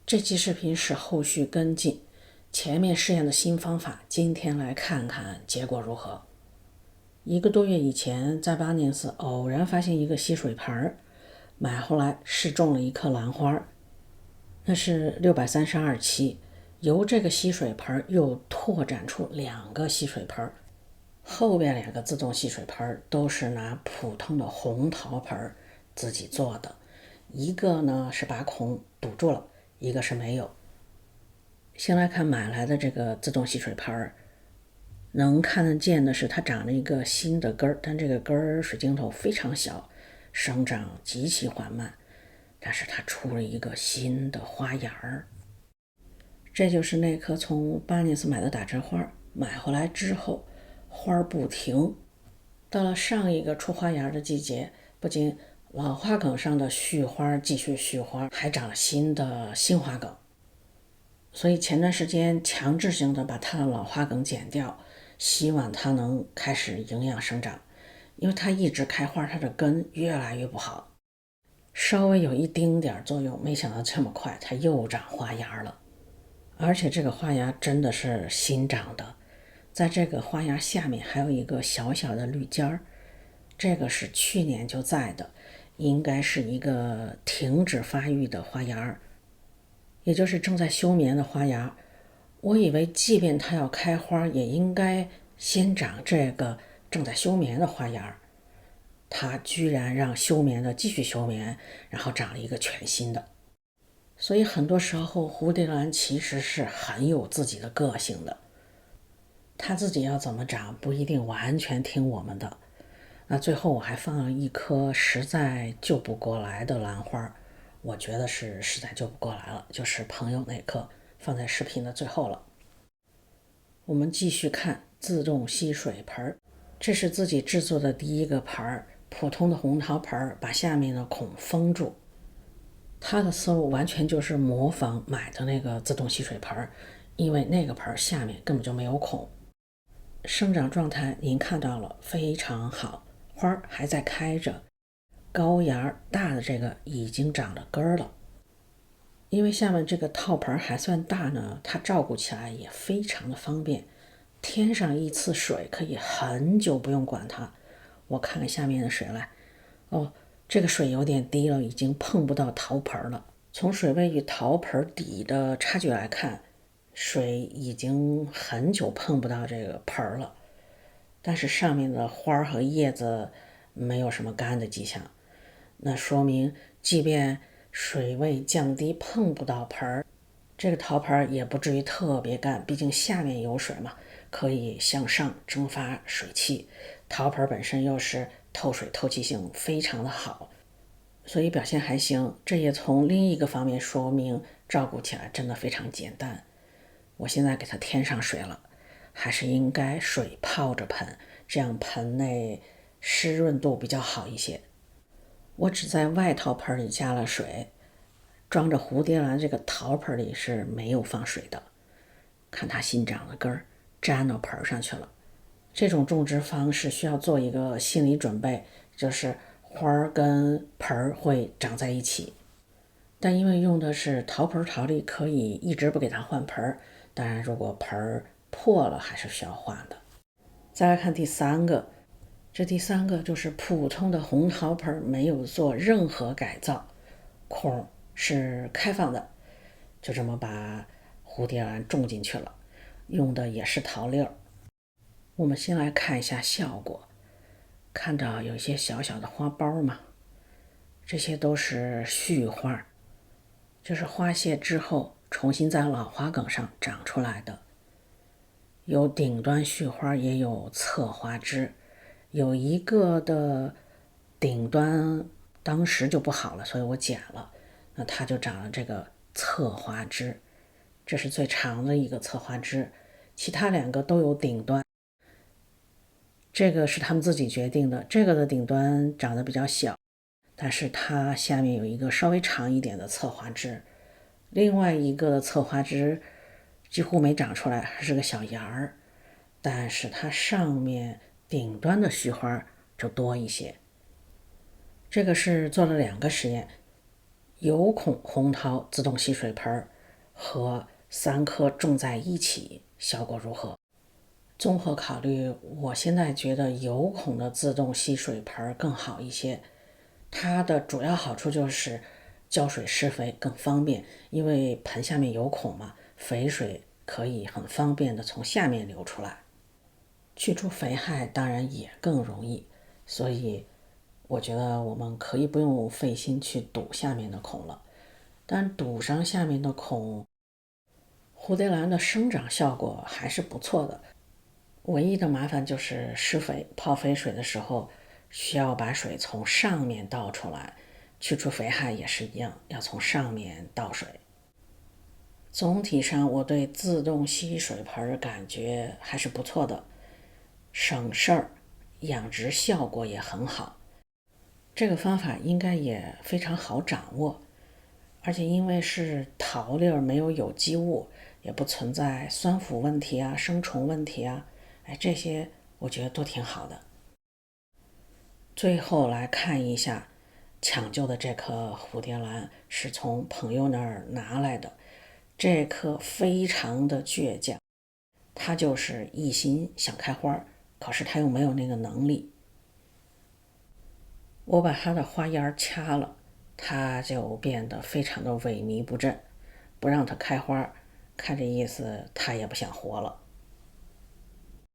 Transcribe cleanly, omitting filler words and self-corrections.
这期视频是后续跟进，前面试验的新方法，今天来看看结果如何。1个多月以前，在巴宁斯偶然发现一个吸水盆，买回来试种了一颗兰花，那是632期。由这个吸水盆又拓展出2个吸水盆，后边2个自动吸水盆都是拿普通的红陶盆自己做的，一个呢是把孔堵住了，一个是没有。先来看买来的这个自动吸水盆，能看得见的是它长了一个新的根儿，但这个根儿水晶头非常小，生长极其缓慢，但是它出了一个新的花芽儿。这就是那颗从巴尼斯买的打折花，买回来之后花不停，到了上一个出花芽的季节，不仅老花梗上的续花继续续花，还长了新花梗。所以前段时间强制性的把它的老花梗剪掉，希望它能开始营养生长。因为它一直开花，它的根越来越不好，稍微有一丁点作用，没想到这么快它又长花芽了。而且这个花芽真的是新长的，在这个花芽下面还有一个小小的绿尖儿，这个是去年就在的，应该是一个停止发育的花芽，也就是正在休眠的花芽。我以为即便它要开花，也应该先长这个正在休眠的花芽，它居然让休眠的继续休眠，然后长了一个全新的。所以很多时候蝴蝶兰其实是很有自己的个性的，它自己要怎么长不一定完全听我们的。那最后我还放了一颗实在救不过来的兰花，我觉得是实在救不过来了，就是朋友那颗，放在视频的最后了。我们继续看自动吸水盆，这是自己制作的第一个盆，普通的红陶盆，把下面的孔封住。他的思路完全就是模仿买的那个自动吸水盆，因为那个盆下面根本就没有孔。生长状态您看到了，非常好，花还在开着，高芽大的这个已经长了根了。因为下面这个套盆还算大呢，它照顾起来也非常的方便，添上一次水可以很久不用管它。我看看下面的水来，这个水有点低了，已经碰不到陶盆了。从水位与陶盆底的差距来看，水已经很久碰不到这个盆了，但是上面的花和叶子没有什么干的迹象，那说明即便水位降低碰不到盆，这个陶盆也不至于特别干，毕竟下面有水嘛，可以向上蒸发水汽，陶盆本身又是透水透气性非常的好，所以表现还行。这也从另一个方面说明照顾起来真的非常简单。我现在给它添上水了，还是应该水泡着盆，这样盆内湿润度比较好一些。我只在外陶盆里加了水，装着蝴蝶兰这个陶盆里是没有放水的。看它新长的根儿粘到盆上去了。这种种植方式需要做一个心理准备，就是花跟盆会长在一起。但因为用的是陶盆陶粒，可以一直不给它换盆，当然如果盆破了还是需要换的。再来看第3个，这第3个就是普通的红陶盆，没有做任何改造，孔是开放的，就这么把蝴蝶兰种进去了，用的也是陶粒儿。我们先来看一下效果，看到有一些小小的花苞吗？这些都是续花，这是花谢之后重新在老花梗上长出来的，有顶端续花，也有侧花枝。有一个的顶端当时就不好了，所以我剪了，那它就长了这个侧花枝，这是最长的一个侧花枝，其他2个都有顶端。这个是他们自己决定的，这个的顶端长得比较小，但是它下面有一个稍微长一点的侧花枝，另外一个的侧花枝几乎没长出来，还是个小芽儿，但是它上面顶端的续花就多一些。这个是做了2个实验，有孔红陶自动吸水盆，和3颗种在一起效果如何？综合考虑，我现在觉得有孔的自动吸水盆更好一些。它的主要好处就是浇水施肥更方便，因为盆下面有孔嘛，肥水可以很方便的从下面流出来。去除肥害当然也更容易，所以我觉得我们可以不用费心去堵下面的孔了。但堵上下面的孔，蝴蝶兰的生长效果还是不错的。唯一的麻烦就是施肥泡肥水的时候，需要把水从上面倒出来，去除肥害也是一样，要从上面倒水。总体上我对自动吸水盆感觉还是不错的，省事儿，养殖效果也很好。这个方法应该也非常好掌握，而且因为是桃粒儿，没有有机物，也不存在酸腐问题啊、生虫问题啊，这些我觉得都挺好的。最后来看一下抢救的这棵蝴蝶兰是从朋友那儿拿来的，这棵非常的倔强，它就是一心想开花，可是它又没有那个能力。我把它的花芽掐了，它就变得非常的萎靡不振，不让它开花，看这意思它也不想活了。